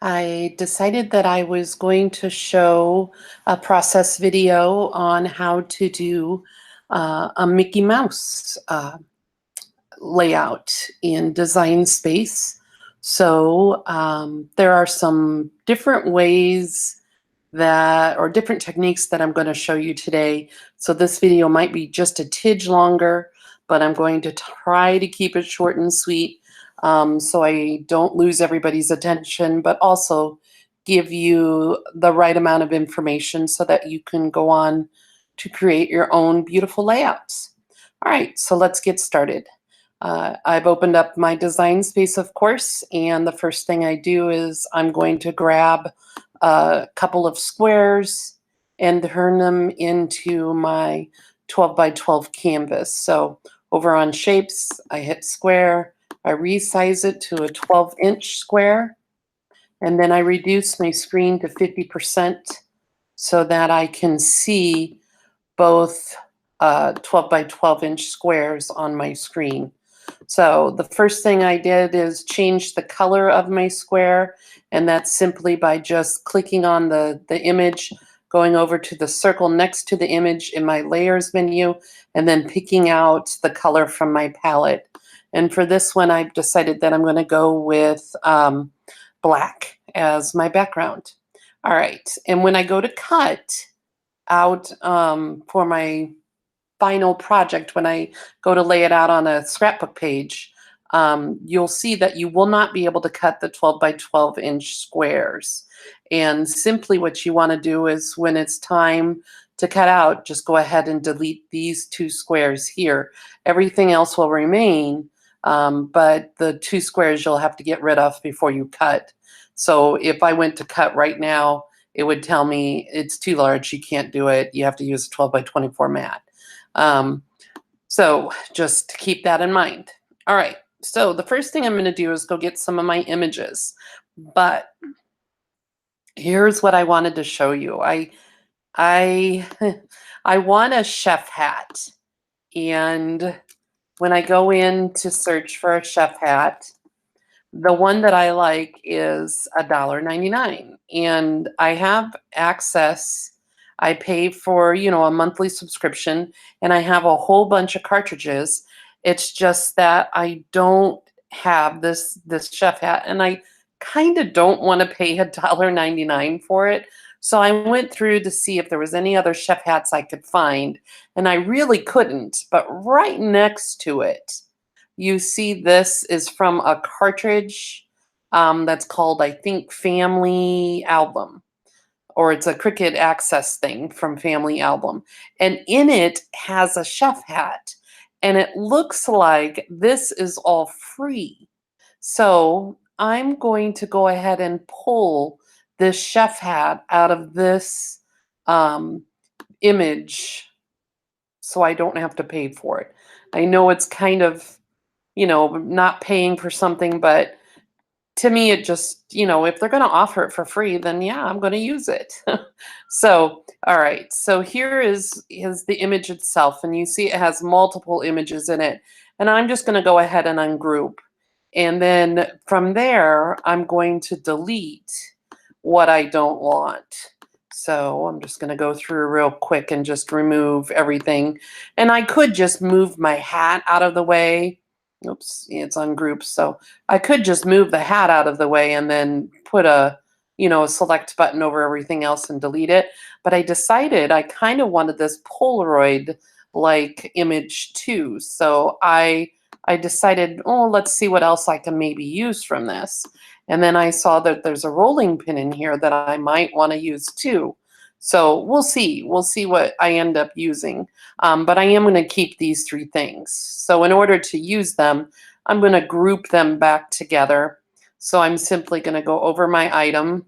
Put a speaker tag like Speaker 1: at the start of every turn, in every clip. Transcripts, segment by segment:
Speaker 1: I decided that I was going to show a process video on how to do a Mickey Mouse layout in Design Space. So there are some different ways or different techniques that I'm going to show you today. So this video might be just a tidge longer, but I'm going to try to keep it short and sweet so I don't lose everybody's attention, but also give you the right amount of information so that you can go on to create your own beautiful layouts. All right, so let's get started. I've opened up my design space, of course, and the first thing I do is I'm going to grab a couple of squares and turn them into my 12 by 12 canvas. So over on shapes, I hit square, I resize it to a 12-inch square, and then I reduce my screen to 50% so that I can see both 12 by 12-inch squares on my screen. So the first thing I did is change the color of my square, and that's simply by just clicking on the image, going over to the circle next to the image in my layers menu, and then picking out the color from my palette. And for this one, I've decided that I'm going to go with black as my background. All right, and when I go to cut out for my final project, when I go to lay it out on a scrapbook page, you'll see that you will not be able to cut the 12 by 12-inch squares. And simply what you want to do is when it's time to cut out, just go ahead and delete these two squares here. Everything else will remain, but the two squares you'll have to get rid of before you cut. So if I went to cut right now, it would tell me it's too large, you can't do it, you have to use a 12 by 24 mat. So just keep that in mind. All right, so the first thing I'm going to do is go get some of my images, but here's what I wanted to show you. I want a chef hat, and when I go in to search for a chef hat, the one that I like is $1.99, and I have access. I pay for, a monthly subscription, and I have a whole bunch of cartridges. It's just that I don't have this chef hat, and I kind of don't want to pay $1.99 for it. So I went through to see if there was any other chef hats I could find, and I really couldn't. But right next to it, you see this is from a cartridge that's called, I think, Family Album, or it's a Cricut Access thing from Family Album. And in it has a chef hat. And it looks like this is all free. So I'm going to go ahead and pull this chef hat out of this image so I don't have to pay for it. I know it's kind of, not paying for something, but to me, it just, if they're going to offer it for free, then yeah, I'm going to use it. So, all right. So here is the image itself, and you see it has multiple images in it. And I'm just going to go ahead and ungroup. And then from there, I'm going to delete what I don't want. So I'm just going to go through real quick and just remove everything. And I could just move my hat out of the way. Oops, it's ungrouped. So I could just move the hat out of the way and then put a select button over everything else and delete it. But I decided I kind of wanted this Polaroid-like image too. So I decided, oh, let's see what else I can maybe use from this. And then I saw that there's a rolling pin in here that I might want to use too. So we'll see. We'll see what I end up using. But I am going to keep these three things. So in order to use them, I'm going to group them back together. So I'm simply going to go over my item,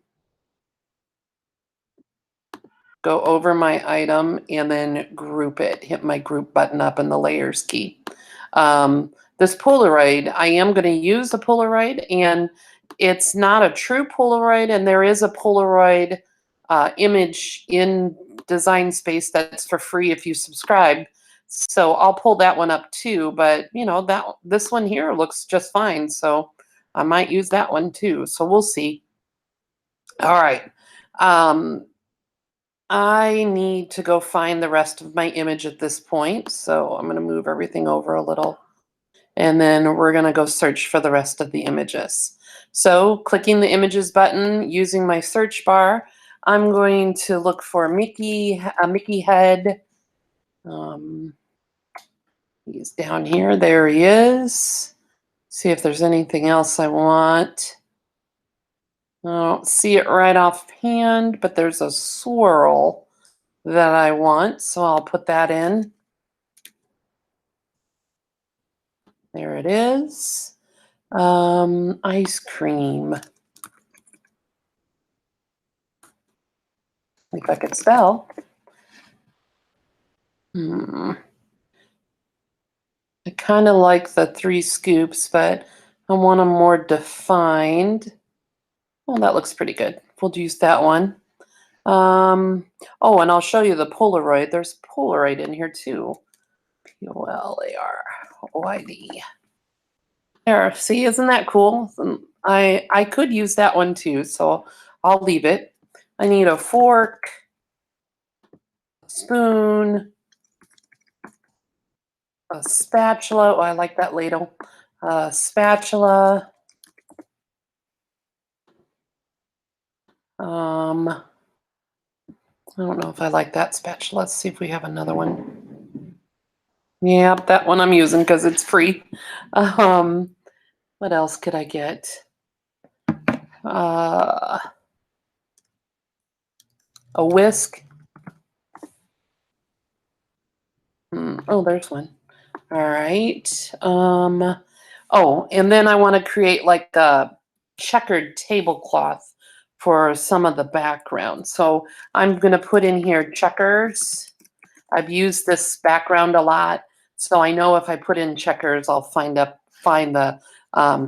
Speaker 1: and then group it. Hit my group button up in the layers key. This Polaroid, I am going to use a Polaroid, and it's not a true Polaroid, and there is a Polaroid image in Design Space that's for free if you subscribe. So I'll pull that one up too, but this one here looks just fine. So I might use that one too. So we'll see. All right. Um, I need to go find the rest of my image at this point. So I'm going to move everything over a little. And then we're going to go search for the rest of the images. So clicking the images button, using my search bar, I'm going to look for a Mickey head. He's down here. There he is. See if there's anything else I want. I don't see it right offhand, but there's a swirl that I want, so I'll put that in. There it is. Ice cream. If I could spell. I kind of like the 3 scoops, but I want them more defined. Well, that looks pretty good. We'll use that one. Oh, and I'll show you the Polaroid. There's Polaroid in here too. Polaroid. There, see, isn't that cool? I could use that one too, so I'll leave it. I need a fork, a spoon, a spatula. Oh, I like that ladle. A spatula. I don't know if I like that spatula. Let's see if we have another one. Yep, that one I'm using because it's free. What else could I get? A whisk. Oh, there's one. All right. Oh, and then I want to create like a checkered tablecloth for some of the background. So I'm going to put in here checkers. I've used this background a lot, so I know if I put in checkers, I'll find the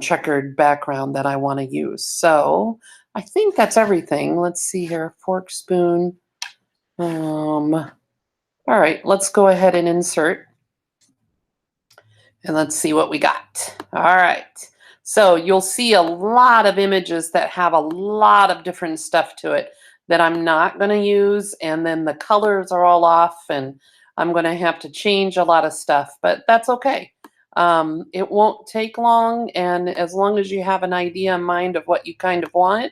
Speaker 1: checkered background that I want to use. So I think that's everything. Let's see here, fork, spoon. All right, let's go ahead and insert. And let's see what we got. All right. So you'll see a lot of images that have a lot of different stuff to it that I'm not going to use. And then the colors are all off and I'm going to have to change a lot of stuff, but that's okay. It won't take long. And as long as you have an idea in mind of what you kind of want,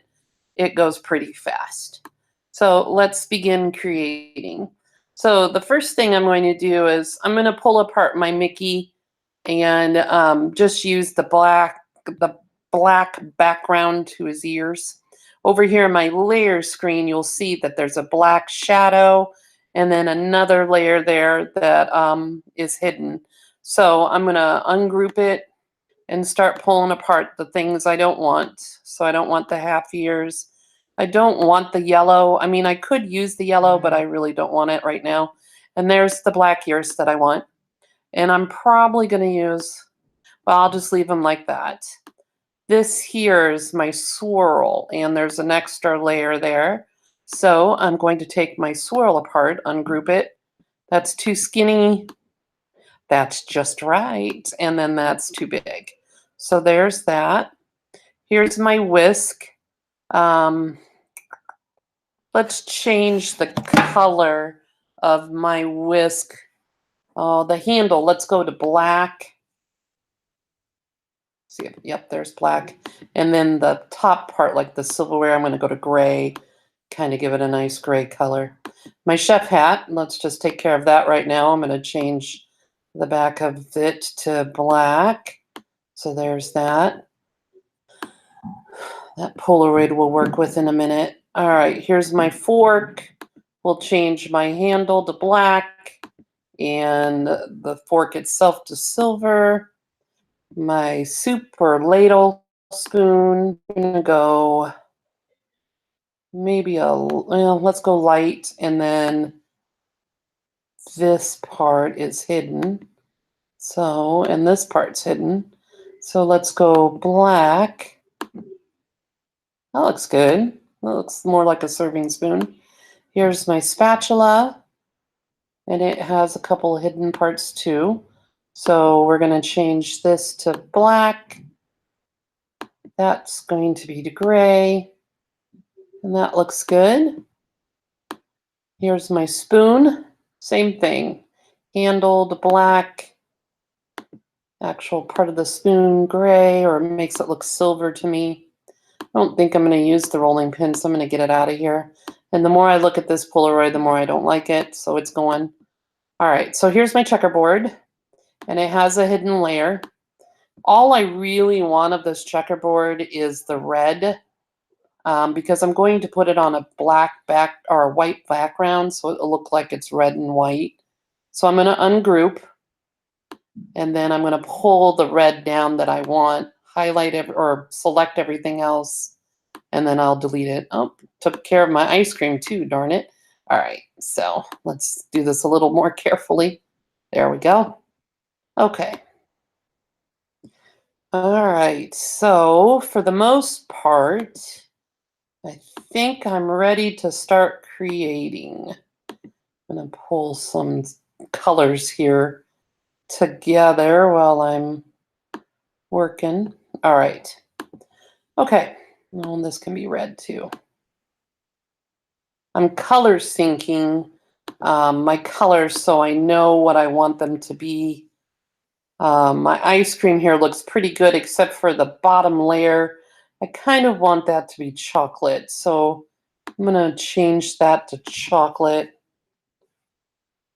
Speaker 1: it goes pretty fast. So let's begin creating. So the first thing I'm going to do is I'm going to pull apart my Mickey and just use the black background to his ears. Over here in my layer screen, you'll see that there's a black shadow and then another layer there that is hidden. So I'm going to ungroup it and start pulling apart the things I don't want. So I don't want the half ears. I don't want the yellow. I mean, I could use the yellow, but I really don't want it right now. And there's the black ears that I want. And I'm probably going to use, well, I'll just leave them like that. This here is my swirl, and there's an extra layer there. So I'm going to take my swirl apart, ungroup it. That's too skinny. That's just right. And then that's too big. So there's that. Here's my whisk. Let's change the color of my whisk. Oh, the handle, let's go to black. See, yep, there's black. And then the top part, like the silverware, I'm going to go to gray, kind of give it a nice gray color. My chef hat, let's just take care of that right now. I'm going to change the back of it to black. So there's that. That Polaroid will work with in a minute. All right, here's my fork. We'll change my handle to black and the fork itself to silver. My soup or ladle spoon, I'm gonna go maybe let's go light, and then this part is hidden. So, and this part's hidden. So let's go black. That looks good. That looks more like a serving spoon. Here's my spatula, and it has a couple of hidden parts too. So we're going to change this to black. That's going to be to gray. And that looks good. Here's my spoon. Same thing. Handled black. Actual part of the spoon gray, or makes it look silver to me. I don't think I'm going to use the rolling pin, so I'm going to get it out of here. And the more I look at this Polaroid, the more I don't like it, so it's going. All right, so here's my checkerboard, and it has a hidden layer. All I really want of this checkerboard is the red, because I'm going to put it on a black back or a white background, so it'll look like it's red and white. So I'm going to ungroup, and then I'm going to pull the red down that I want, highlight it or select everything else, and then I'll delete it. Oh, took care of my ice cream too, darn it. All right, so let's do this a little more carefully. There we go. Okay. All right, so for the most part, I think I'm ready to start creating. I'm going to pull some colors here together while I'm working. All right. Okay. Well, this can be red too. I'm color syncing my colors so I know what I want them to be. My ice cream here looks pretty good except for the bottom layer. I kind of want that to be chocolate, so I'm going to change that to chocolate.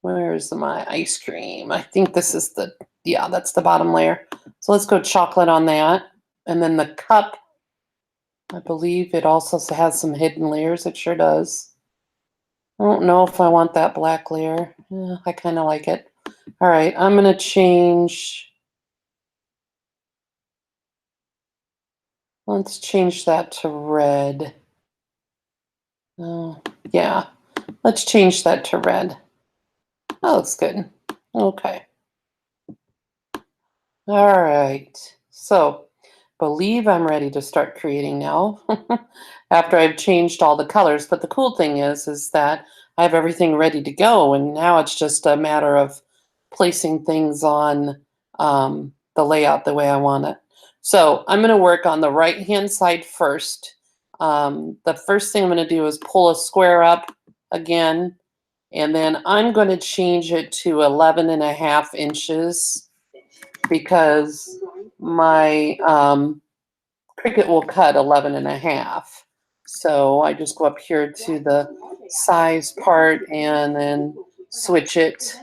Speaker 1: Where's my ice cream? I think this is yeah, that's the bottom layer. So let's go chocolate on that. And then the cup, I believe it also has some hidden layers. It sure does. I don't know if I want that black layer. I kind of like it. All right, I'm going to change. Let's change that to red. Oh, yeah. Let's change that to red. That looks good. Okay. All right. So, believe I'm ready to start creating now after I've changed all the colors. But the cool thing is that I have everything ready to go, and now it's just a matter of placing things on the layout the way I want it. So I'm going to work on the right-hand side first. The first thing I'm going to do is pull a square up again, and then I'm going to change it to 11.5 inches because my Cricut will cut 11.5. So I just go up here to the size part and then switch it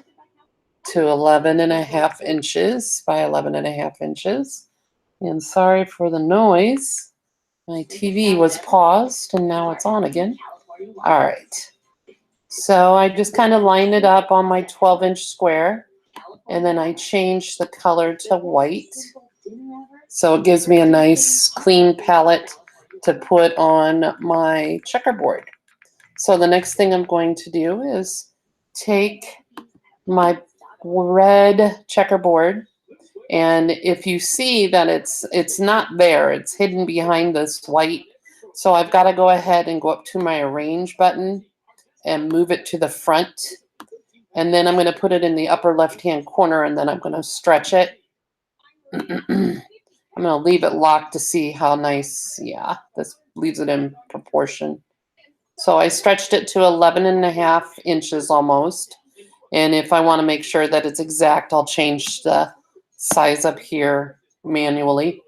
Speaker 1: to 11.5 inches by 11.5 inches. And sorry for the noise. My TV was paused and now it's on again. All right. So I just kind of line it up on my 12-inch square, and then I change the color to white. So it gives me a nice clean palette to put on my checkerboard. So the next thing I'm going to do is take my red checkerboard, and if you see that it's not there, it's hidden behind this white. So I've got to go ahead and go up to my arrange button and move it to the front. And then I'm going to put it in the upper left-hand corner, and then I'm going to stretch it. I'm going to leave it locked to see how nice, yeah, this leaves it in proportion. So I stretched it to 11.5 inches almost. And if I want to make sure that it's exact, I'll change the size up here manually.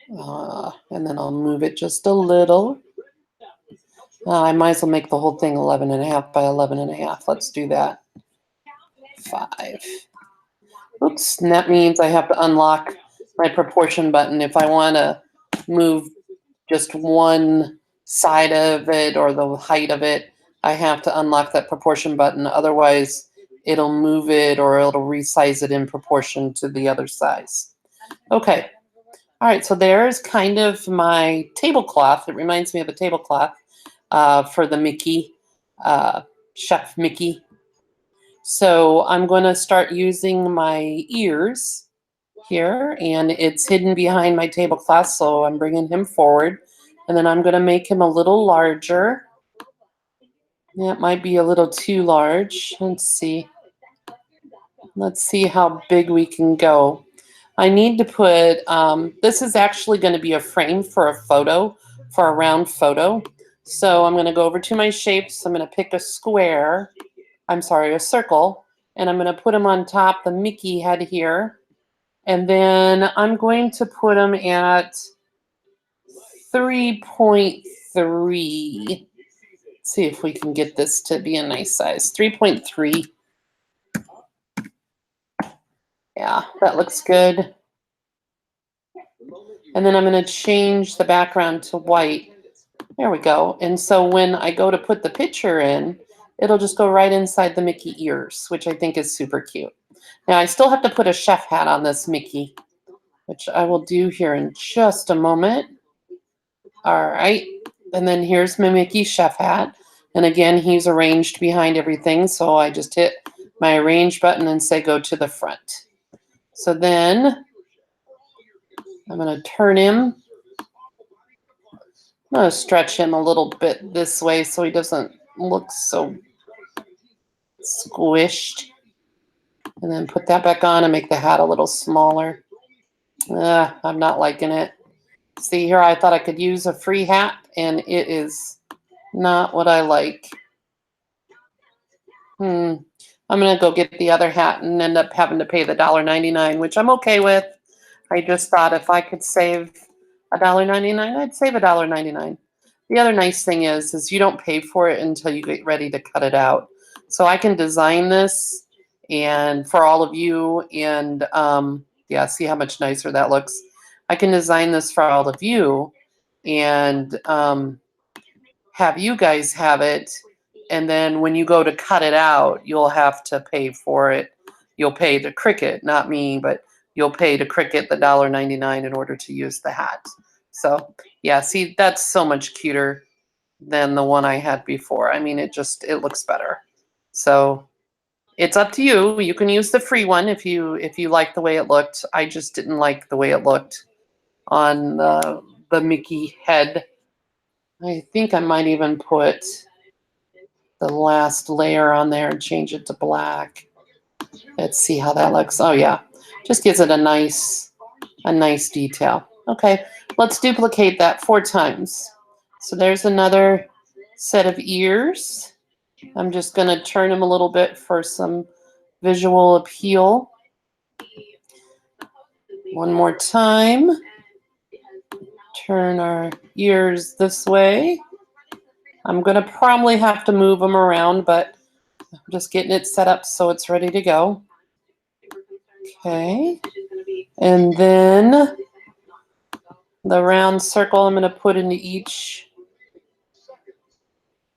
Speaker 1: And then I'll move it just a little. I might as well make the whole thing 11.5 by 11.5. Let's do that. 5. Oops, and that means I have to unlock my proportion button. If I want to move just one side of it or the height of it, I have to unlock that proportion button. Otherwise, it'll move it or it'll resize it in proportion to the other size. Okay. All right, so there's kind of my tablecloth. It reminds me of a tablecloth for the Mickey, Chef Mickey. So I'm going to start using my ears here, and it's hidden behind my tablecloth, so I'm bringing him forward. And then I'm going to make him a little larger. That might be a little too large. Let's see. Let's see how big we can go. I need to put, this is actually going to be a frame for a photo for a round photo. So I'm going to go over to my shapes. I'm going to pick a square. I'm sorry, a circle. And I'm going to put them on top, the Mickey head here. And then I'm going to put them at 3.3. See if we can get this to be a nice size. 3.3. Yeah, that looks good. And then I'm going to change the background to white. There we go. And so when I go to put the picture in, it'll just go right inside the Mickey ears, which I think is super cute. Now I still have to put a chef hat on this Mickey, which I will do here in just a moment. All right. And then here's my Mickey chef hat. And again, he's arranged behind everything. So I just hit my arrange button and say go to the front. So then I'm going to turn him. I'm going to stretch him a little bit this way so he doesn't look so squished. And then put that back on and make the hat a little smaller. I'm not liking it. See here, I thought I could use a free hat, and it is not what I like. I'm going to go get the other hat and end up having to pay the $1.99, which I'm okay with. I just thought if I could save $1.99, I'd save $1.99. The other nice thing is you don't pay for it until you get ready to cut it out. So I can design this and for all of you, and yeah, see how much nicer that looks. I can design this for all of you and have you guys have it. And then when you go to cut it out, you'll have to pay for it. You'll pay to Cricut, not me, but you'll pay to Cricut the $1.99 in order to use the hat. So yeah, see, that's so much cuter than the one I had before. I mean, it looks better. So it's up to you. You can use the free one if you like the way it looked. I just didn't like the way it looked on the Mickey head. I think I might even put the last layer on there and change it to black. Let's see how that looks. Oh yeah, just gives it a nice detail. Okay, let's duplicate that 4 times. So there's another set of ears. I'm just going to turn them a little bit for some visual appeal. One more time. Turn our ears this way. I'm going to probably have to move them around, but I'm just getting it set up so it's ready to go. Okay. And then the round circle I'm going to put into each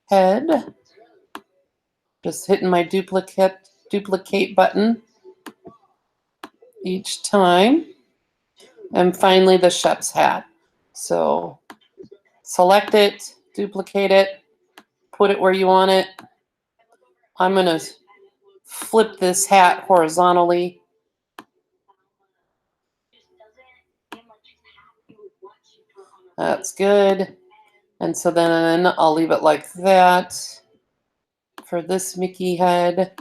Speaker 1: head. Just hitting my duplicate button each time. And finally the chef's hat. So select it, duplicate it, put it where you want it. I'm going to flip this hat horizontally. That's good. And so then I'll leave it like that for this Mickey head.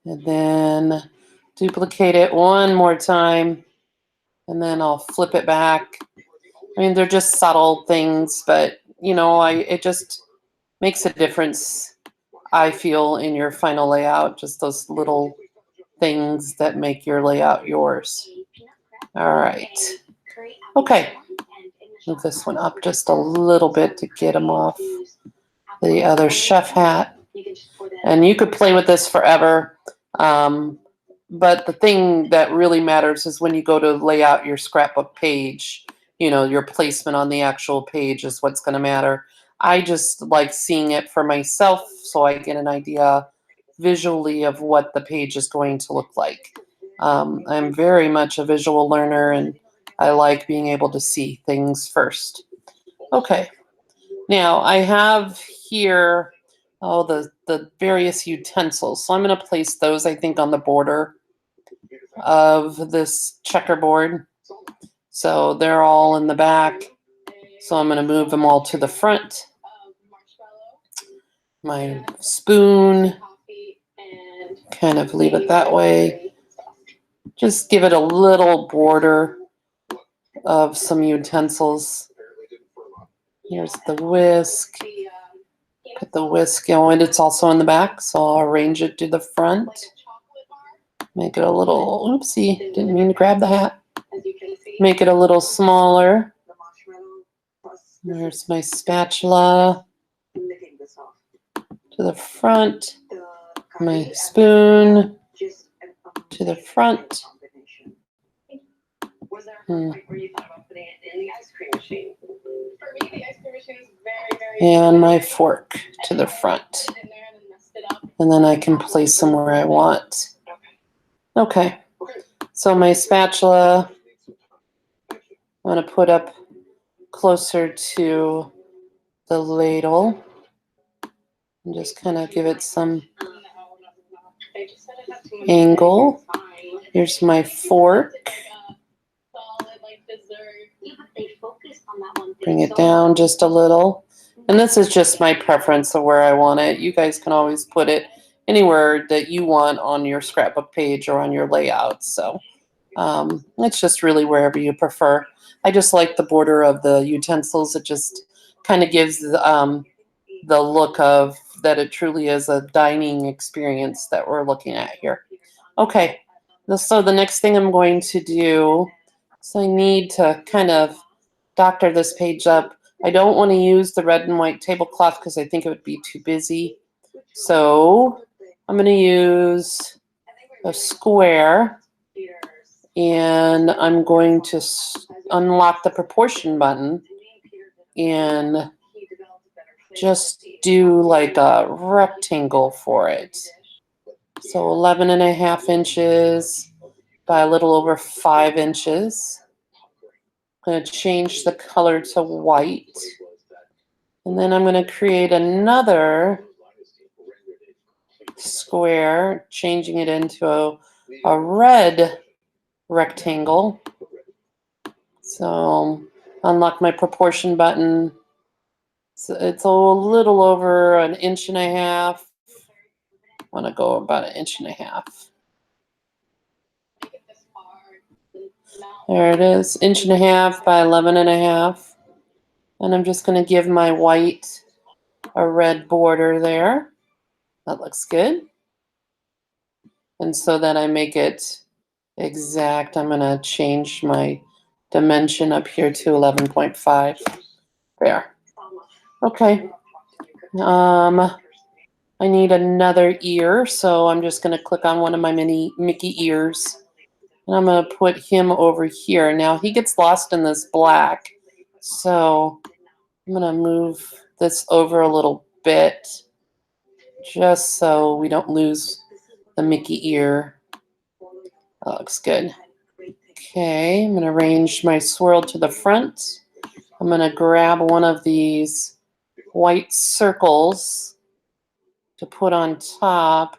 Speaker 1: And then duplicate it one more time. And then I'll flip it back. I mean, they're just subtle things, but you know, it just makes a difference, I feel, in your final layout. Just those little things that make your layout yours. All right. Okay. Move this one up just a little bit to get them off the other chef hat. And you could play with this forever. But the thing that really matters is when you go to lay out your scrapbook page, you know, your placement on the actual page is what's going to matter. I just like seeing it for myself so I get an idea visually of what the page is going to look like. I'm very much a visual learner, and I like being able to see things first. Okay. Now I have here the various utensils. So I'm going to place those, I think, on the border of this checkerboard. So they're all in the back. So I'm going to move them all to the front. My spoon, kind of leave it that way. Just give it a little border. of some utensils. Here's the whisk. Put the whisk going. It's also in the back, so I'll arrange it to the front. Make it a little, oopsie, didn't mean to grab the hat. Make it a little smaller. There's my spatula to the front. My spoon to the front.
Speaker 2: Was there a point where you thought about putting it in the ice cream machine? For me, the ice cream machine is very
Speaker 1: and my fork to the front. And then I can place them where I want. Okay, so my spatula, I'm going to put up closer to the ladle and just kind of give it some angle. Here's my fork. Bring it down just a little. And this is just my preference of where I want it. You guys can always put it anywhere that you want on your scrapbook page or on your layout. So it's just really wherever you prefer. I just like the border of the utensils. It just kind of gives the look of that it truly is a dining experience that we're looking at here. Okay, so the next thing I'm going to do is I need to kind of doctor this page up. I don't want to use the red and white tablecloth because I think it would be too busy. So I'm going to use a square, and I'm going to unlock the proportion button and just do like a rectangle for it. So 11.5 inches by a little over 5 inches. I'm going to change the color to white. And then I'm going to create another square, changing it into a red rectangle. So unlock my proportion button. So it's a little over 1.5 inches. I want to go about 1.5 inches. There it is, 1.5 inches by 11.5. And I'm just going to give my white a red border there. That looks good. And so that I make it exact, I'm going to change my dimension up here to 11.5. There. Okay. I need another ear, so I'm just going to click on one of my mini Mickey ears. And I'm going to put him over here. Now he gets lost in this black, so I'm going to move this over a little bit just so we don't lose the Mickey ear. That looks good. Okay, I'm going to arrange my swirl to the front. I'm going to grab one of these white circles to put on top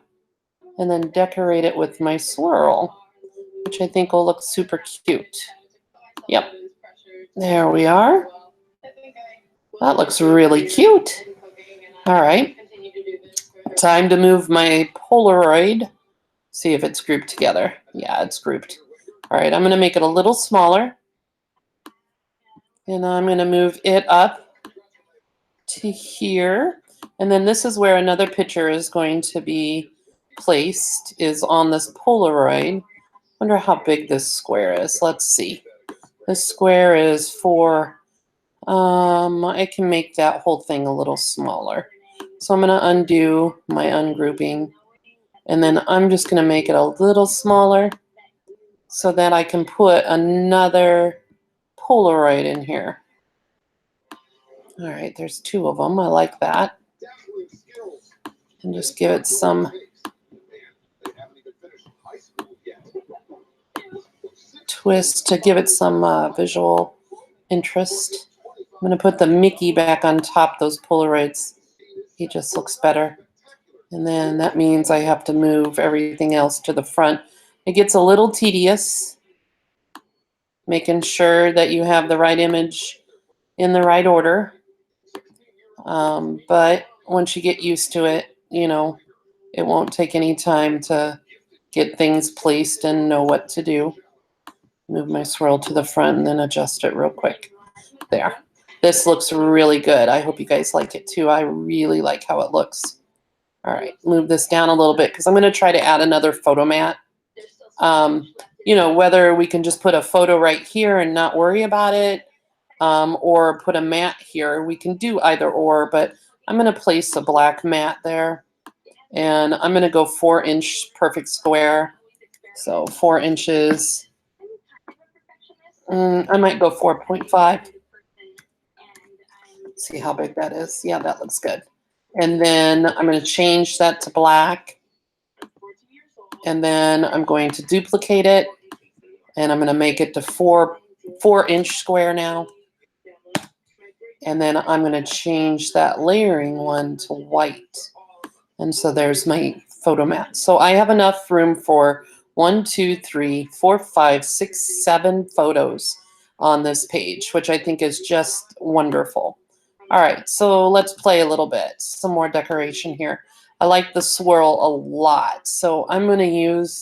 Speaker 1: and then decorate it with my swirl, which I think will look super cute. Yep, there we are. That looks really cute. All right, time to move my Polaroid. See if it's grouped together. Yeah, it's grouped. All right, I'm going to make it a little smaller. And I'm going to move it up to here. And then this is where another picture is going to be placed, is on this Polaroid. Wonder how big this square is. Let's see. This square is for, I can make that whole thing a little smaller. So I'm going to undo my ungrouping. And then I'm just going to make it a little smaller so that I can put another Polaroid in here. All right, there's 2 of them. I like that. And just give it some twist to give it some visual interest. I'm going to put the Mickey back on top, those Polaroids. He just looks better. And then that means I have to move everything else to the front. It gets a little tedious, making sure that you have the right image in the right order. But once you get used to it, you know, it won't take any time to get things placed and know what to do. Move my swirl to the front and then adjust it real quick. There. This looks really good. I hope you guys like it too. I really like how it looks. All right, move this down a little bit because I'm going to try to add another photo mat. You know, whether we can just put a photo right here and not worry about it, or put a mat here. We can do either or, but I'm going to place a black mat there. And I'm going to go 4-inch perfect square. So 4 inches. I might go 4.5. See how big that is. Yeah, that looks good. And then I'm going to change that to black. And then I'm going to duplicate it. And I'm going to make it to 4-inch square now. And then I'm going to change that layering one to white. And so there's my photo mat. So I have enough room for 1, 2, 3, 4, 5, 6, 7 photos on this page, which I think is just wonderful. All right, so let's play a little bit. Some more decoration here. I like the swirl a lot. So I'm going to use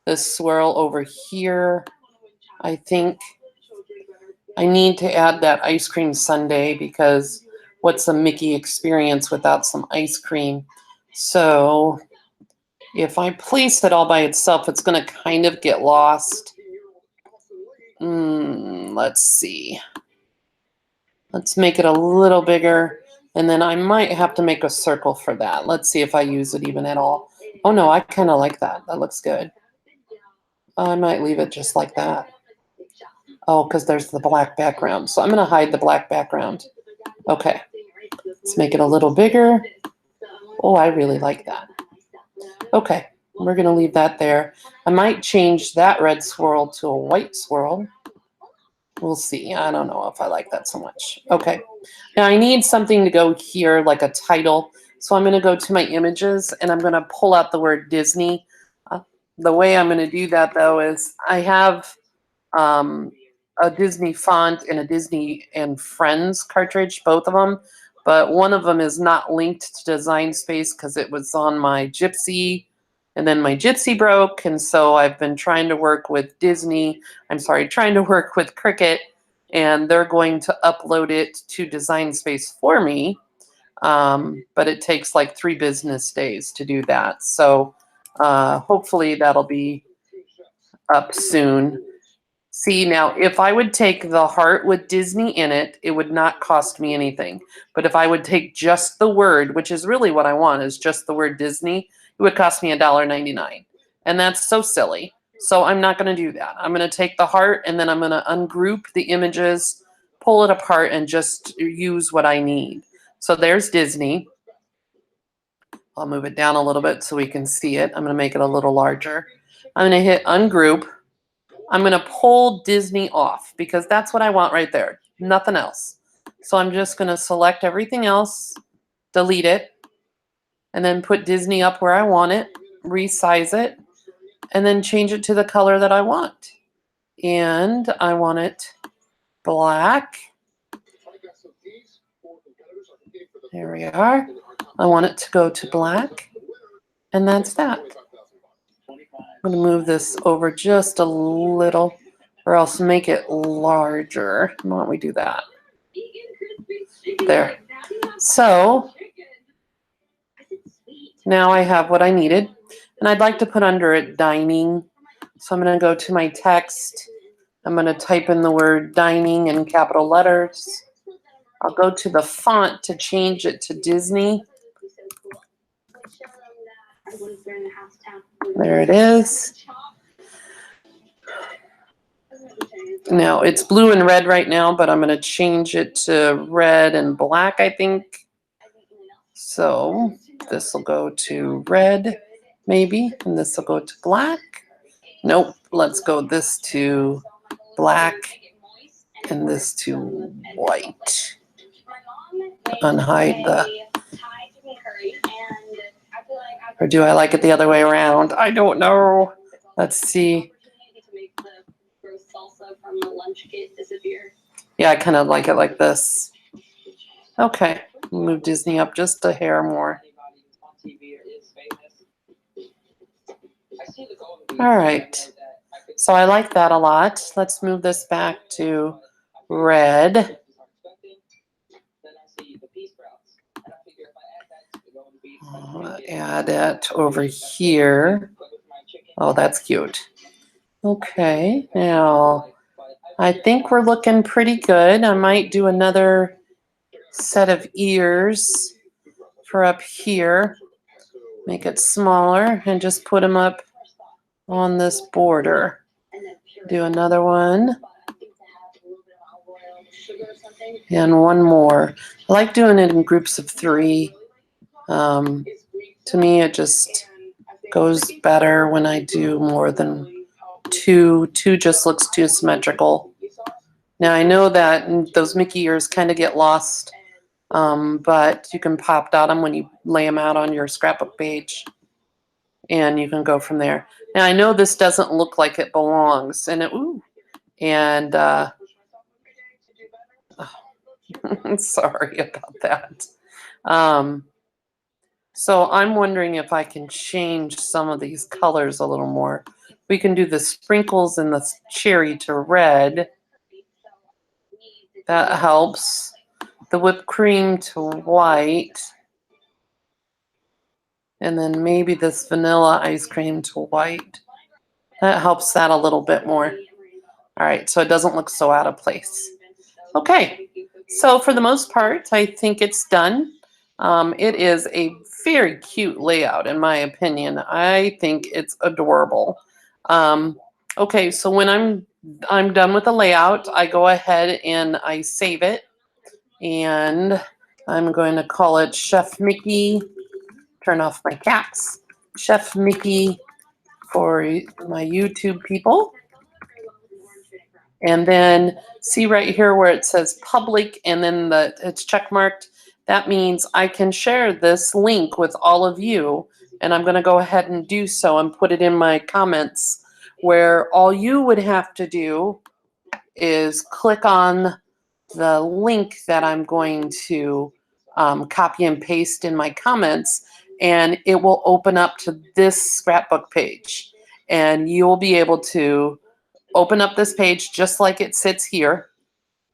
Speaker 1: this swirl over here. I think I need to add that ice cream sundae because what's a Mickey experience without some ice cream? So if I place it all by itself, it's going to kind of get lost. Let's see. Let's make it a little bigger. And then I might have to make a circle for that. Let's see if I use it even at all. Oh no, I kind of like that. That looks good. I might leave it just like that. Oh, because there's the black background. So I'm going to hide the black background. Okay. Let's make it a little bigger. Oh, I really like that. Okay, we're going to leave that there. I might change that red swirl to a white swirl. We'll see. I don't know if I like that so much. Okay, now I need something to go here, like a title. So I'm going to go to my images, and I'm going to pull out the word Disney. The way I'm going to do that, though, is I have a Disney font and a Disney and Friends cartridge, both of them. But one of them is not linked to Design Space because it was on my Gypsy, and then my Gypsy broke, and so I've been trying to work with trying to work with Cricut, and they're going to upload it to Design Space for me, but it takes like 3 business days to do that. So hopefully that'll be up soon. See, now, if I would take the heart with Disney in it, it would not cost me anything. But if I would take just the word, which is really what I want, is just the word Disney, it would cost me $1.99. And that's so silly. So I'm not going to do that. I'm going to take the heart, and then I'm going to ungroup the images, pull it apart, and just use what I need. So there's Disney. I'll move it down a little bit so we can see it. I'm going to make it a little larger. I'm going to hit ungroup. I'm going to pull Disney off because that's what I want right there. Nothing else. So I'm just going to select everything else, delete it, and then put Disney up where I want it, resize it, and then change it to the color that I want. And I want it black. There we are. I want it to go to black. And that's that. I'm going to move this over just a little, or else make it larger. Why don't we do that? There. So now I have what I needed. And I'd like to put under it dining. So I'm going to go to my text. I'm going to type in the word dining in capital letters. I'll go to the font to change it to Disney. There it is. Now it's blue and red right now, but I'm going to change it to red and black, I think. So this will go to red, maybe, and this will go to black. Nope, let's go this to black and this to white. Unhide the... Or do I like it the other way around? I don't know. Let's see. Yeah, I kind of like it like this. Okay, move Disney up just a hair more. All right. So I like that a lot. Let's move this back to red. Add it over here. Oh, that's cute. Okay, now I think we're looking pretty good. I might do another set of ears for up here. Make it smaller and just put them up on this border. Do another one. And one more. I like doing it in groups of 3. To me, it just goes better when I do more than 2. 2 just looks too symmetrical. Now I know that those Mickey ears kind of get lost, but you can pop dot them when you lay them out on your scrapbook page, and you can go from there. Now I know this doesn't look like it belongs, and sorry about that. So I'm wondering if I can change some of these colors a little more. We can do the sprinkles and the cherry to red. That helps. The whipped cream to white. And then maybe this vanilla ice cream to white. That helps that a little bit more. All right, so it doesn't look so out of place. Okay, so for the most part, I think it's done. It is a very cute layout, in my opinion. I think it's adorable. Okay, so when I'm done with the layout, I go ahead and I save it, and I'm going to call it Chef Mickey. Turn off my cats. Chef Mickey for my YouTube people. And then see right here where it says public and then it's check marked. That means I can share this link with all of you, and I'm going to go ahead and do so and put it in my comments, where all you would have to do is click on the link that I'm going to copy and paste in my comments, and it will open up to this scrapbook page, and you'll be able to open up this page just like it sits here,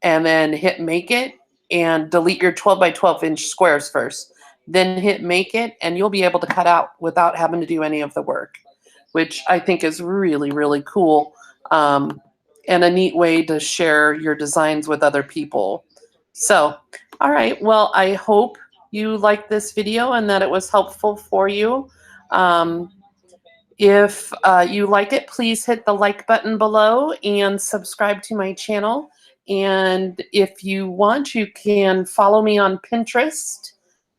Speaker 1: and then hit make it and delete your 12 by 12 inch squares first. Then hit make it, and you'll be able to cut out without having to do any of the work, which I think is really, really cool, and a neat way to share your designs with other people. So, all right, well, I hope you liked this video and that it was helpful for you. If you like it, please hit the like button below and subscribe to my channel. And if you want, you can follow me on Pinterest.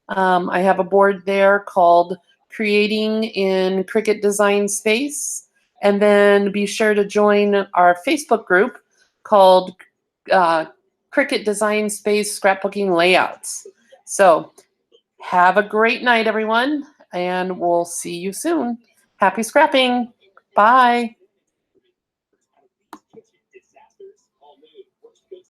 Speaker 1: I have a board there called Creating in Cricut Design Space. And then be sure to join our Facebook group called Cricut Design Space Scrapbooking Layouts. So have a great night, everyone, and we'll see you soon. Happy scrapping. Bye.